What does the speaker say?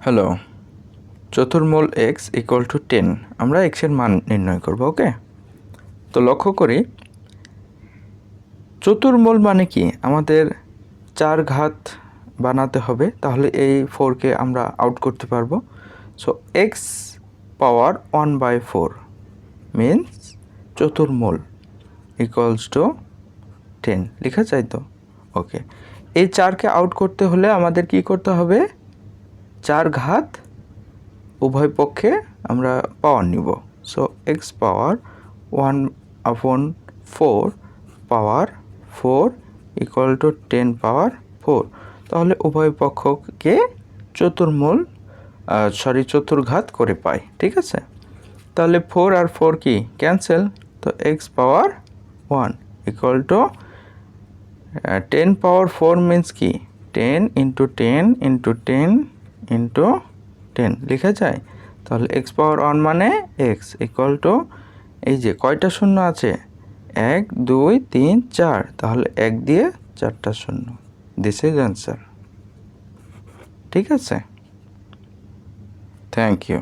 Hello, চতুর্মূল x equal to 10 আমরা x এর মান নির্ণয় করব। ওকে, তো লক্ষ্য করি চতুর্মূল মানে কি, আমাদের 4 ঘাত বানাতে হবে, তাহলে এই 4কে আমরা আউট করতে পারবো। সো x পাওয়ার 1/4 মিন্স চতুর্মূল ইকুয়ালস টু 10 লেখা যায় তো। ওকে, এই 4কে আউট করতে হলে আমাদের কি করতে হবে, 4 ঘাত উভয় পক্ষে আমরা পাওয়ার নিব। So x power 1/4 power 4 equal to 10 পাওয়ার 4। তাহলে উভয় পক্ষকে চতুর্ঘাত করে পাই। ঠিক আছে, তাহলে 4 আর 4 কি ক্যান্সেল, তো x power 1 equal to 10 power 4 means কি 10 ইন্টু 10 ইন্টু 10 ইন্টু 10 লেখা যায়। তাহলে x পাওয়ার 1 মানে x ইকুয়াল টু, এই যে কয়টা শূন্য আছে, 1 2 3 4, তাহলে 1 দিয়ে 4টা শূন্য। This is answer. ঠিক আছে, থ্যাংক ইউ।